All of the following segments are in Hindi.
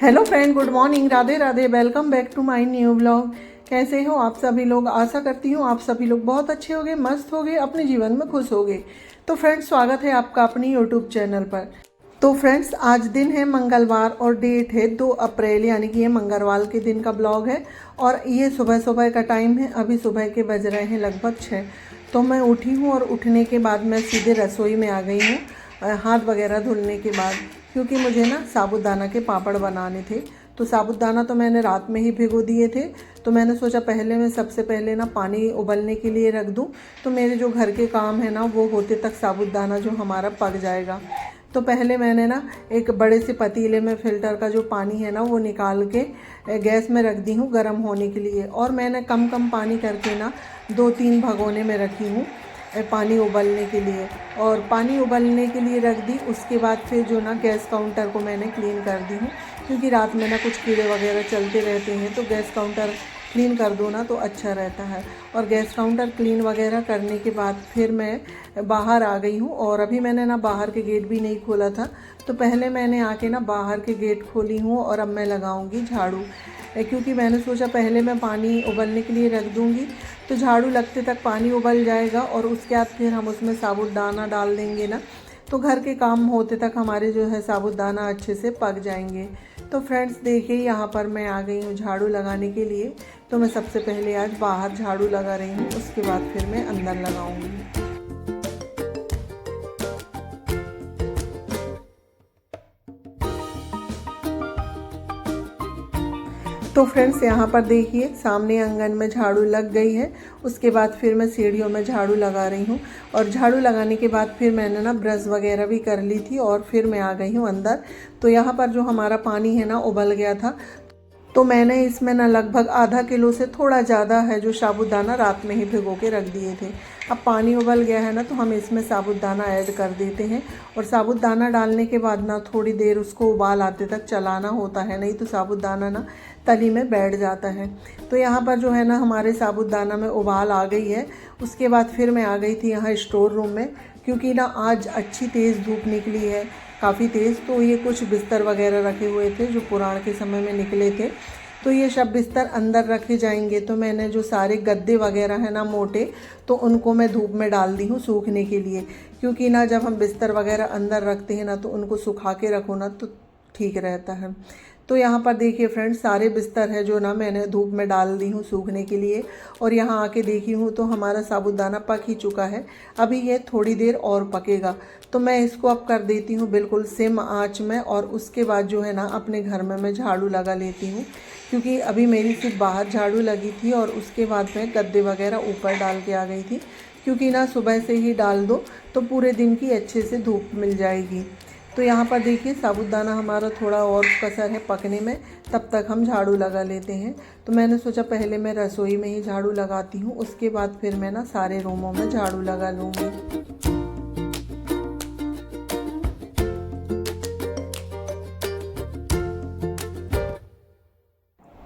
Hello friend, good morning, Radhe Radhe. Welcome back to my new vlog. कैसे हो आप सभी लोग? आशा करती हूँ आप सभी लोग बहुत अच्छे होंगे, मस्त होंगे, अपने जीवन में खुश होंगे। तो फ्रेंड्स, स्वागत है आपका अपनी यूट्यूब चैनल पर। तो फ्रेंड्स, आज दिन है मंगलवार और डेट है 2 अप्रैल, यानी कि ये मंगलवार के दिन का ब्लॉग है। और ये सुबह सुबह का टाइम है, अभी सुबह के बज रहे हैं लगभग 6। तो मैं उठी हूँ और उठने के बाद मैं सीधे रसोई में आ गई हूँ, हाथ वगैरह धुलने के बाद, क्योंकि मुझे ना साबूदाना के पापड़ बनाने थे। तो साबूदाना तो मैंने रात में ही भिगो दिए थे। तो मैंने सोचा पहले मैं सबसे पहले ना पानी उबलने के लिए रख दूं, तो मेरे जो घर के काम है ना वो होते तक साबूदाना जो हमारा पक जाएगा। तो पहले मैंने ना एक बड़े से पतीले में फ़िल्टर का जो पानी है ना वो निकाल के गैस में रख दी हूँ गर्म होने के लिए। और मैंने कम कम पानी करके ना 2-3 भगोने में रखी हूँ पानी उबलने के लिए। और पानी उबलने के लिए रख दी। उसके बाद फिर जो ना गैस काउंटर को मैंने क्लीन कर दी हूँ, क्योंकि रात में ना कुछ कीड़े वगैरह चलते रहते हैं, तो गैस काउंटर क्लीन कर दो ना तो अच्छा रहता है। और गैस काउंटर क्लीन वगैरह करने के बाद फिर मैं बाहर आ गई हूँ। और अभी मैंने ना बाहर के गेट भी नहीं खोला था, तो पहले मैंने आके ना बाहर के गेट खोली हूँ। और अब मैं लगाऊंगी झाड़ू, क्योंकि मैंने सोचा पहले मैं पानी उबलने के लिए रख दूँगी, तो झाड़ू लगते तक पानी उबल जाएगा और उसके बाद फिर हम उसमें साबूदाना डाल देंगे ना, तो घर के काम होते तक हमारे जो है साबूदाना अच्छे से पक जाएंगे। तो फ्रेंड्स देखिए, यहाँ पर मैं आ गई हूँ झाड़ू लगाने के लिए। तो मैं सबसे पहले आज बाहर झाड़ू लगा रही हूँ, उसके बाद फिर मैं अंदर लगाऊंगी। तो फ्रेंड्स, यहाँ पर देखिए सामने आंगन में झाड़ू लग गई है। उसके बाद फिर मैं सीढ़ियों में झाड़ू लगा रही हूँ। और झाड़ू लगाने के बाद फिर मैंने ना ब्रश वगैरह भी कर ली थी और फिर मैं आ गई हूँ अंदर। तो यहाँ पर जो हमारा पानी है ना उबल गया था, तो मैंने इसमें ना लगभग आधा किलो से थोड़ा ज़्यादा है जो साबूदाना रात में ही भिगो के रख दिए थे। अब पानी उबल गया है ना, तो हम इसमें साबूदाना ऐड कर देते हैं। और साबूदाना डालने के बाद ना थोड़ी देर उसको उबाल आते तक चलाना होता है, नहीं तो साबूदाना ना तली में बैठ जाता है। तो यहाँ पर जो है ना हमारे साबूदाना में उबाल आ गई है। उसके बाद फिर मैं आ गई थी यहाँ स्टोर रूम में, क्योंकि ना आज अच्छी तेज़ धूप निकली है, काफ़ी तेज़। तो ये कुछ बिस्तर वगैरह रखे हुए थे जो पुराण के समय में निकले थे, तो ये सब बिस्तर अंदर रखे जाएंगे। तो मैंने जो सारे गद्दे वगैरह हैं ना मोटे, तो उनको मैं धूप में डाल दी हूँ सूखने के लिए, क्योंकि ना जब हम बिस्तर वगैरह अंदर रखते हैं ना तो उनको सुखा के रखो ना तो ठीक रहता है। तो यहाँ पर देखिए फ्रेंड्स, सारे बिस्तर है जो ना मैंने धूप में डाल दी हूँ सूखने के लिए। और यहाँ आके देखी हूँ तो हमारा साबूदाना पक ही चुका है। अभी ये थोड़ी देर और पकेगा, तो मैं इसको अब कर देती हूँ बिल्कुल सिम आंच में। और उसके बाद जो है ना अपने घर में मैं झाड़ू लगा लेती हूँ, क्योंकि अभी मेरी सिर्फ बाहर झाड़ू लगी थी और उसके बाद मैं गद्दे वगैरह ऊपर डाल के आ गई थी, क्योंकि ना सुबह से ही डाल दो तो पूरे दिन की अच्छे से धूप मिल जाएगी। तो यहाँ पर देखिए साबूदाना हमारा थोड़ा और कसर है पकने में, तब तक हम झाड़ू लगा लेते हैं। तो मैंने सोचा पहले मैं रसोई में ही झाड़ू लगाती हूँ, उसके बाद फिर मैं ना सारे रूमों में झाड़ू लगा लूँगी।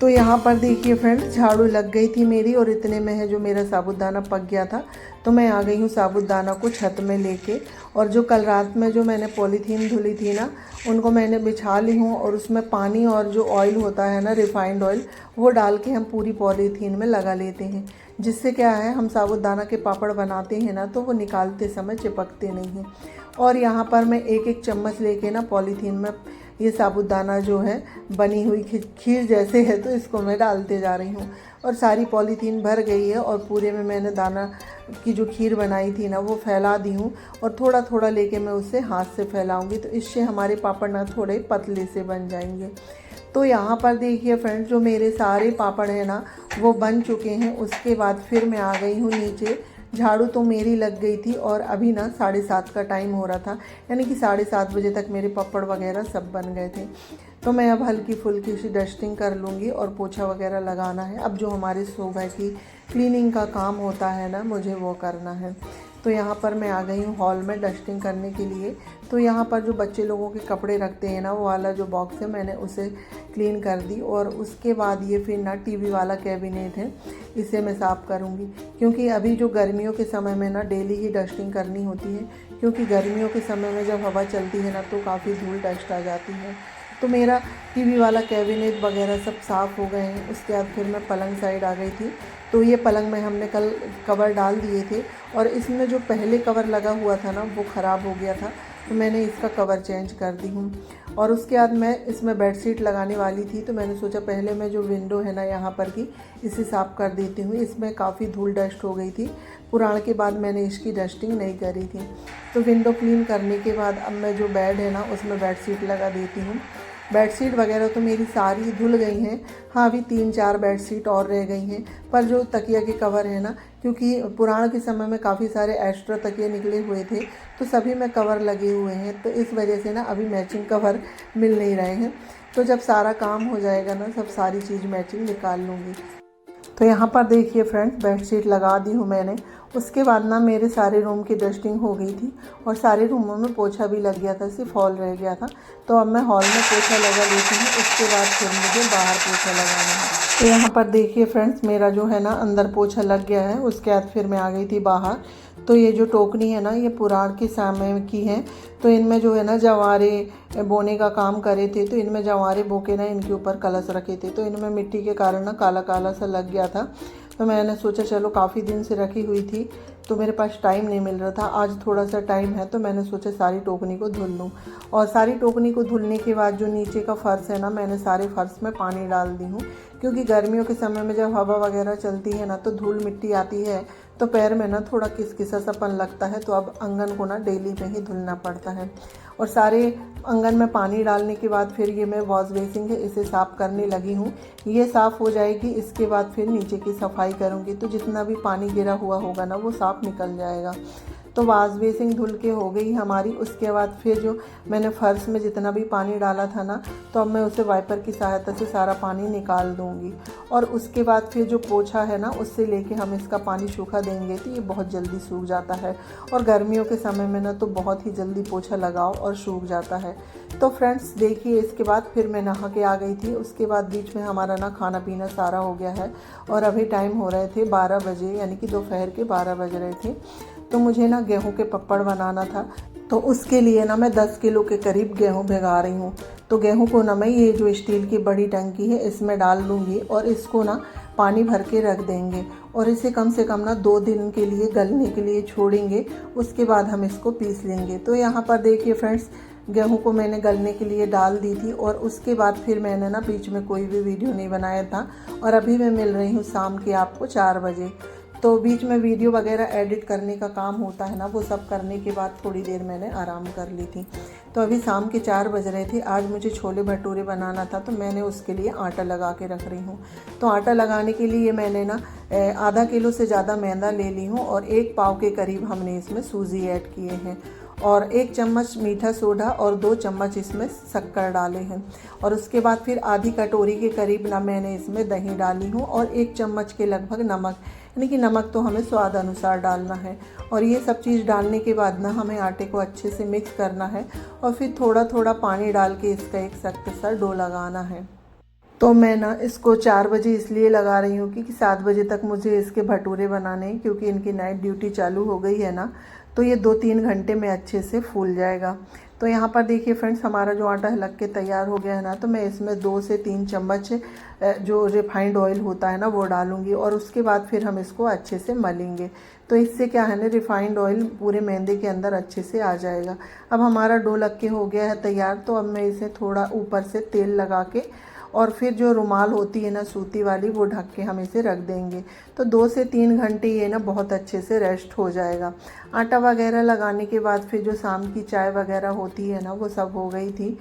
तो यहाँ पर देखिए फ्रेंड्स, झाड़ू लग गई थी मेरी और इतने में है जो मेरा साबूदाना पक गया था। तो मैं आ गई हूँ साबूदाना को छत में लेके। और जो कल रात में जो मैंने पॉलीथीन धुली थी ना, उनको मैंने बिछा ली हूँ। और उसमें पानी और जो ऑयल होता है ना, रिफाइंड ऑयल, वो डाल के हम पूरी पॉलीथीन में लगा लेते हैं। जिससे क्या है, हम साबूदाना के पापड़ बनाते हैं ना तो वो निकालते समय चिपकते नहीं हैं। और यहाँ पर मैं एक एक चम्मच लेके ना पॉलीथीन में ये साबूदाना जो है बनी हुई खीर जैसे है, तो इसको मैं डालते जा रही हूँ। और सारी पॉलीथीन भर गई है और पूरे में मैंने दाना की जो खीर बनाई थी ना वो फैला दी हूँ। और थोड़ा थोड़ा लेके मैं उसे हाथ से फैलाऊंगी, तो इससे हमारे पापड़ ना थोड़े पतले से बन जाएंगे। तो यहाँ पर देखिए फ्रेंड्स, जो मेरे सारे पापड़ हैं ना वो बन चुके हैं। उसके बाद फिर मैं आ गई हूँ नीचे। झाड़ू तो मेरी लग गई थी और अभी ना 7:30 का टाइम हो रहा था, यानी कि 7:30 बजे तक मेरे पापड़ वगैरह सब बन गए थे। तो मैं अब हल्की फुल्की सी डस्टिंग कर लूँगी और पोछा वगैरह लगाना है। अब जो हमारे सुबह की क्लीनिंग का काम होता है ना, मुझे वो करना है। तो यहाँ पर मैं आ गई हूँ हॉल में डस्टिंग करने के लिए। तो यहाँ पर जो बच्चे लोगों के कपड़े रखते हैं ना, वो वाला जो बॉक्स है मैंने उसे क्लीन कर दी। और उसके बाद ये फिर ना टीवी वाला कैबिनेट है, इसे मैं साफ़ करूँगी, क्योंकि अभी जो गर्मियों के समय में ना डेली ही डस्टिंग करनी होती है, क्योंकि गर्मियों के समय में जब हवा चलती है ना तो काफ़ी धूल डस्ट आ जाती है। तो मेरा टीवी वाला कैबिनेट वगैरह सब साफ़ हो गए हैं। उसके बाद फिर मैं पलंग साइड आ गई थी। तो ये पलंग में हमने कल कवर डाल दिए थे और इसमें जो पहले कवर लगा हुआ था ना वो ख़राब हो गया था, तो मैंने इसका कवर चेंज कर दी हूँ। और उसके बाद मैं इसमें बेडशीट लगाने वाली थी, तो मैंने सोचा पहले मैं जो विंडो है ना यहाँ पर की इसे साफ़ कर देती हूँ। इसमें काफ़ी धूल डस्ट हो गई थी, पुराण के बाद मैंने इसकी डस्टिंग नहीं करी थी। तो विंडो क्लीन करने के बाद अब मैं जो बेड है ना उसमें बेडशीट लगा देती हूँ। बेडशीट वगैरह तो मेरी सारी धुल गई हैं। हाँ, अभी 3-4 बेडशीट और रह गई हैं, पर जो तकिया के कवर है ना, क्योंकि पुराण के समय में काफ़ी सारे एक्स्ट्रा तकिए निकले हुए थे, तो सभी में कवर लगे हुए हैं, तो इस वजह से ना अभी मैचिंग कवर मिल नहीं रहे हैं। तो जब सारा काम हो जाएगा ना, सब सारी चीज़ मैचिंग निकाल लूँगी। तो यहाँ पर देखिए फ्रेंड्स, बेडशीट लगा दी हूँ मैंने। उसके बाद ना मेरे सारे रूम की डस्टिंग हो गई थी और सारे रूमों में पोछा भी लग गया था, सिर्फ हॉल रह गया था। तो अब मैं हॉल में पोछा लगा लेती हूँ, उसके बाद फिर मुझे बाहर पोछा लगाना है। तो यहाँ पर देखिए फ्रेंड्स, मेरा जो है ना अंदर पोछा लग गया है। उसके बाद फिर मैं आ गई थी बाहर। तो ये जो टोकनी है ना, ये पुराण के समय की है। तो इनमें जो है ना जवारे बोने का काम करे थे, तो इनमें जवारे बो के ना इनके ऊपर कलश रखे थे, तो इनमें मिट्टी के कारण ना काला काला सा लग गया था। तो मैंने सोचा चलो काफ़ी दिन से रखी हुई थी तो मेरे पास टाइम नहीं मिल रहा था, आज थोड़ा सा टाइम है, तो मैंने सोचा सारी टोकनी को धुल लूँ। और सारी टोकनी को धुलने के बाद जो नीचे का फ़र्श है ना, मैंने सारे फ़र्श में पानी डाल दी हूँ, क्योंकि गर्मियों के समय में जब हवा वगैरह चलती है ना तो धूल मिट्टी आती है, तो पैर में ना थोड़ा किसकिसा सापन लगता है। तो अब आंगन को ना डेली में ही धुलना पड़ता है। और सारे आंगन में पानी डालने के बाद फिर ये मैं वॉश बेसिन है इसे साफ़ करने लगी हूँ। ये साफ़ हो जाएगी, इसके बाद फिर नीचे की सफाई करूँगी, तो जितना भी पानी गिरा हुआ होगा ना वो साफ़ निकल जाएगा। तो वॉश बेसिन धुल के हो गई हमारी। उसके बाद फिर जो मैंने फ़र्श में जितना भी पानी डाला था ना, तो अब मैं उसे वाइपर की सहायता से सारा पानी निकाल दूँगी। और उसके बाद फिर जो पोछा है ना, उससे लेके हम इसका पानी सूखा देंगे तो ये बहुत जल्दी सूख जाता है। और गर्मियों के समय में ना तो बहुत ही जल्दी पोछा लगाओ और सूख जाता है। तो फ्रेंड्स देखिए, इसके बाद फिर मैं नहा के आ गई थी। उसके बाद बीच में हमारा ना खाना पीना सारा हो गया है और अभी टाइम हो रहे थे 12 बजे, यानी कि दोपहर के 12 बज रहे थे। तो मुझे ना गेहूं के पपड़ बनाना था, तो उसके लिए ना मैं 10 किलो के करीब गेहूं भिगा रही हूँ। तो गेहूं को ना मैं ये जो स्टील की बड़ी टंकी है इसमें डाल लूँगी और इसको ना पानी भर के रख देंगे और इसे कम से कम ना 2 दिन के लिए गलने के लिए छोड़ेंगे। उसके बाद हम इसको पीस लेंगे। तो यहाँ पर देखिए फ्रेंड्स, गेहूं को मैंने गलने के लिए डाल दी थी और उसके बाद फिर मैंने ना बीच में कोई भी वीडियो नहीं बनाया था। और अभी मैं मिल रही हूँ शाम के आपको 4 बजे। तो बीच में वीडियो वगैरह एडिट करने का काम होता है ना, वो सब करने के बाद थोड़ी देर मैंने आराम कर ली थी। तो अभी शाम के 4 बज रहे थे। आज मुझे छोले भटूरे बनाना था, तो मैंने उसके लिए आटा लगा के रख रही हूँ। तो आटा लगाने के लिए मैंने ना आधा किलो से ज़्यादा मैदा ले ली हूँ और 1 पाव के करीब हमने इसमें सूजी ऐड किए हैं और 1 चम्मच मीठा सोडा और 2 चम्मच इसमें शक्कर डाले हैं। और उसके बाद फिर आधी कटोरी के करीब ना मैंने इसमें दही डाली हूँ और 1 चम्मच के लगभग नमक, यानी कि नमक तो हमें स्वाद अनुसार डालना है। और ये सब चीज़ डालने के बाद ना हमें आटे को अच्छे से मिक्स करना है और फिर थोड़ा थोड़ा पानी डाल के इसका एक सख्त सा डो लगाना है। तो मैं ना इसको 4 बजे इसलिए लगा रही हूँ क्योंकि 7 बजे तक मुझे इसके भटूरे बनाने हैं, क्योंकि इनकी नाइट ड्यूटी चालू हो गई है ना, तो ये 2-3 घंटे में अच्छे से फूल जाएगा। तो यहाँ पर देखिए फ्रेंड्स, हमारा जो आटा लग के तैयार हो गया है ना, तो मैं इसमें 2 से 3 चम्मच जो रिफाइंड ऑयल होता है ना वो डालूंगी और उसके बाद फिर हम इसको अच्छे से मलेंगे। तो इससे क्या है ना, रिफाइंड ऑयल पूरे मैदे के अंदर अच्छे से आ जाएगा। अब हमारा डो लग के हो गया है तैयार। तो अब मैं इसे थोड़ा ऊपर से तेल लगा के और फिर जो रुमाल होती है ना सूती वाली, वो ढक के हम इसे रख देंगे। तो 2 से 3 घंटे ये ना बहुत अच्छे से रेस्ट हो जाएगा। आटा वगैरह लगाने के बाद फिर जो शाम की चाय वगैरह होती है ना, वो सब हो गई थी।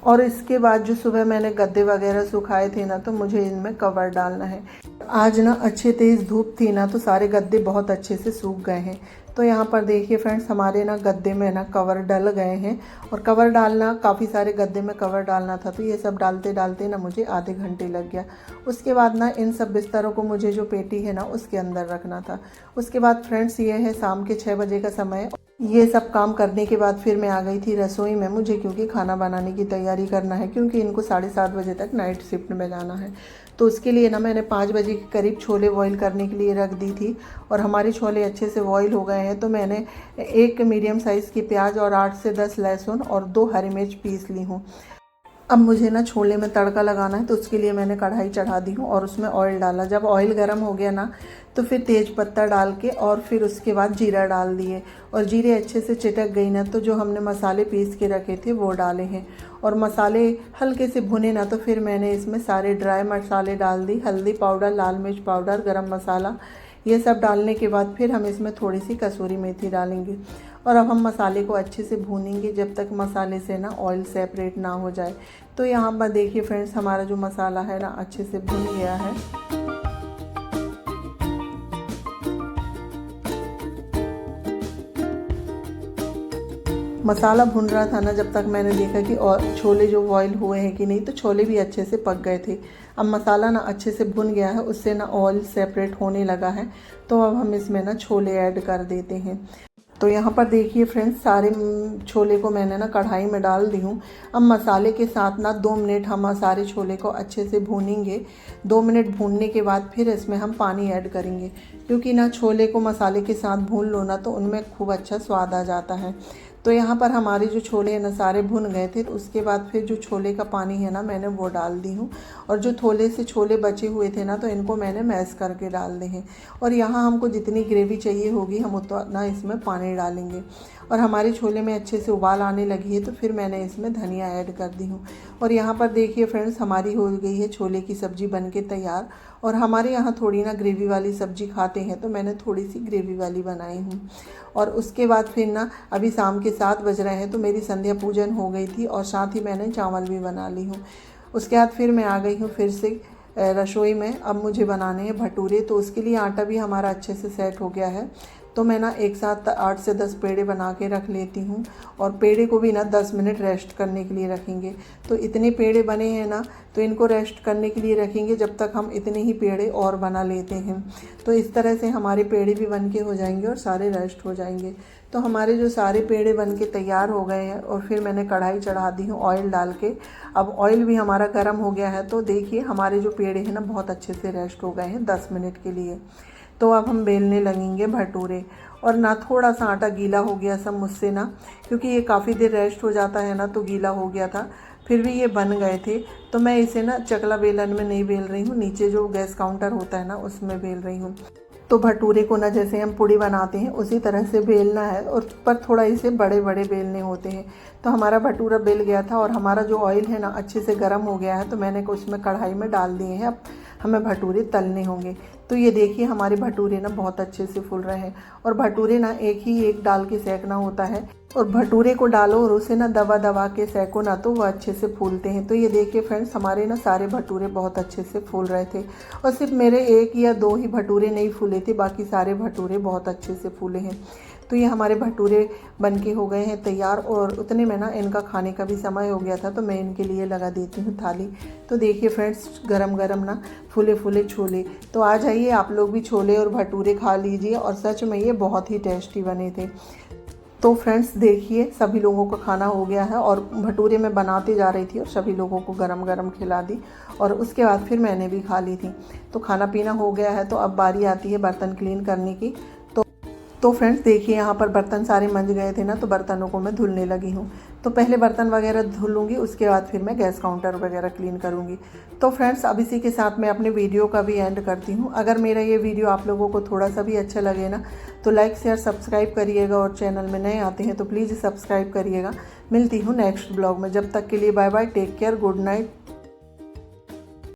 और इसके बाद जो सुबह मैंने गद्दे वगैरह सुखाए थे ना, तो मुझे इनमें कवर डालना है। आज ना अच्छे तेज़ धूप थी ना, तो सारे गद्दे बहुत अच्छे से सूख गए हैं। तो यहाँ पर देखिए फ्रेंड्स, हमारे ना गद्दे में ना कवर डल गए हैं। और कवर डालना, काफ़ी सारे गद्दे में कवर डालना था, तो ये सब डालते डालते ना मुझे आधे घंटे लग गया। उसके बाद ना इन सब बिस्तरों को मुझे जो पेटी है ना उसके अंदर रखना था। उसके बाद फ्रेंड्स, ये है शाम के 6 बजे का समय। ये सब काम करने के बाद फिर मैं आ गई थी रसोई में, मुझे क्योंकि खाना बनाने की तैयारी करना है, क्योंकि इनको 7:30 बजे तक नाइट शिफ्ट में जाना है। तो उसके लिए ना मैंने 5 बजे के करीब छोले बॉईल करने के लिए रख दी थी और हमारे छोले अच्छे से बॉईल हो गए हैं। तो मैंने 1 मीडियम साइज़ की प्याज और 8 से 10 लहसुन और 2 हरी मिर्च पीस ली हूँ। अब मुझे ना छोले में तड़का लगाना है, तो उसके लिए मैंने कढ़ाई चढ़ा दी हूँ और उसमें ऑयल डाला। जब ऑयल गर्म हो गया ना तो फिर तेज पत्ता डाल के और फिर उसके बाद जीरा डाल दिए, और जीरे अच्छे से चिटक गई ना तो जो हमने मसाले पीस के रखे थे वो डाले हैं, और मसाले हल्के से भुने ना तो फिर मैंने इसमें सारे ड्राई मसाले डाल दी, हल्दी पाउडर, लाल मिर्च पाउडर, गरम मसाला, ये सब डालने के बाद फिर हम इसमें थोड़ी सी कसूरी मेथी डालेंगे। और अब हम मसाले को अच्छे से भूनेंगे जब तक मसाले से ना ऑयल सेपरेट ना हो जाए। तो यहाँ पर देखिए फ्रेंड्स, हमारा जो मसाला है ना अच्छे से भुन गया है। मसाला भुन रहा था ना, जब तक मैंने देखा कि और छोले जो बॉईल हुए हैं कि नहीं, तो छोले भी अच्छे से पक गए थे। अब मसाला ना अच्छे से भुन गया है, उससे ना ऑयल सेपरेट होने लगा है। तो अब हम इसमें ना छोले ऐड कर देते हैं। तो यहाँ पर देखिए फ्रेंड्स, सारे छोले को मैंने ना कढ़ाई में डाल दी हूँ। अब मसाले के साथ ना 2 मिनट हम सारे छोले को अच्छे से भूनेंगे। 2 मिनट भूनने के बाद फिर इसमें हम पानी ऐड करेंगे, क्योंकि ना छोले को मसाले के साथ भून लो ना तो उनमें खूब अच्छा स्वाद आ जाता है। तो यहाँ पर हमारे जो छोले हैं ना सारे भुन गए थे, तो उसके बाद फिर जो छोले का पानी है ना मैंने वो डाल दी हूँ, और जो थोड़े से छोले बचे हुए थे ना तो इनको मैंने मैश करके डाल दे हैं। और यहाँ हमको जितनी ग्रेवी चाहिए होगी हम उतना इसमें पानी डालेंगे। और हमारे छोले में अच्छे से उबाल आने लगी है तो फिर मैंने इसमें धनिया ऐड कर दी हूँ। और यहाँ पर देखिए फ्रेंड्स, हमारी हो गई है छोले की सब्ज़ी बनके तैयार। और हमारे यहाँ थोड़ी ना ग्रेवी वाली सब्ज़ी खाते हैं, तो मैंने थोड़ी सी ग्रेवी वाली बनाई हूँ। और उसके बाद फिर ना अभी शाम के 7 बज रहे हैं, तो मेरी संध्या पूजन हो गई थी और साथ ही मैंने चावल भी बना ली हूँ। उसके बाद फिर मैं आ गई हूँ फिर से रसोई में। अब मुझे बनाने हैं भटूरे, तो उसके लिए आटा भी हमारा अच्छे से सेट हो गया है। तो मैं ना एक साथ 8 से 10 पेड़े बना के रख लेती हूँ, और पेड़े को भी ना 10 मिनट रेस्ट करने के लिए रखेंगे। तो इतने पेड़े बने हैं ना, तो इनको रेस्ट करने के लिए रखेंगे जब तक हम इतने ही पेड़े और बना लेते हैं। तो इस तरह से हमारे पेड़े भी बन के हो जाएंगे और सारे रेस्ट हो जाएंगे। तो हमारे जो सारे पेड़े बन के तैयार हो गए हैं, और फिर मैंने कढ़ाई चढ़ा दी हूँ ऑयल डाल के। अब ऑयल भी हमारा गर्म हो गया है, तो देखिए हमारे जो पेड़े हैं ना बहुत अच्छे से रेस्ट हो गए हैं 10 मिनट के लिए। तो अब हम बेलने लगेंगे भटूरे। और ना थोड़ा सा आटा गीला हो गया सब मुझसे ना, क्योंकि ये काफ़ी देर रेस्ट हो जाता है ना तो गीला हो गया था, फिर भी ये बन गए थे। तो मैं इसे ना चकला बेलन में नहीं बेल रही हूँ, नीचे जो गैस काउंटर होता है ना उसमें बेल रही हूँ। तो भटूरे को ना जैसे हम पूड़ी बनाते हैं उसी तरह से बेलना है, और पर थोड़ा इसे बड़े बड़े बेलने होते हैं। तो हमारा भटूरा बेल गया था, और हमारा जो ऑयल है ना अच्छे से गर्म हो गया है, तो मैंने उसमें कढ़ाई में डाल दिए हैं। अब हमें भटूरे तलने होंगे। तो ये देखिए हमारे भटूरे ना बहुत अच्छे से फूल रहे हैं। और भटूरे ना एक डाल के सेकना होता है, और भटूरे को डालो और उसे ना दबा दबा के सेको ना तो वो अच्छे से फूलते हैं। तो ये देखिए फ्रेंड्स, हमारे ना सारे भटूरे बहुत अच्छे से फूल रहे थे, और सिर्फ मेरे 1 या 2 ही भटूरे नहीं फूले थे, बाकी सारे भटूरे बहुत अच्छे से फूले हैं। तो ये हमारे भटूरे बनके हो गए हैं तैयार, और उतने में ना इनका खाने का भी समय हो गया था, तो मैं इनके लिए लगा देती हूँ थाली। तो देखिए फ्रेंड्स, गरम गरम ना फूले फूले छोले। तो आ जाइए आप लोग भी छोले और भटूरे खा लीजिए, और सच में ये बहुत ही टेस्टी बने थे। तो फ्रेंड्स देखिए, सभी लोगों का खाना हो गया है, और भटूरे मैं बनाते जा रही थी और सभी लोगों को गरम गरम खिला दी, और उसके बाद फिर मैंने भी खा ली थी। तो खाना पीना हो गया है, तो अब बारी आती है बर्तन क्लीन करने की। तो फ्रेंड्स देखिए, यहाँ पर बर्तन सारे मंज गए थे ना, तो बर्तनों को मैं धुलने लगी हूँ। तो पहले बर्तन वगैरह धुल लूँगी, उसके बाद फिर मैं गैस काउंटर वगैरह क्लीन करूँगी। तो फ्रेंड्स अब इसी के साथ मैं अपने वीडियो का भी एंड करती हूँ। अगर मेरा ये वीडियो आप लोगों को थोड़ा सा भी अच्छा लगे ना, तो लाइक शेयर सब्सक्राइब करिएगा, और चैनल में नए आते हैं तो प्लीज़ सब्सक्राइब करिएगा। मिलती हूँ नेक्स्ट ब्लॉग में, जब तक के लिए bye bye, take care, good night.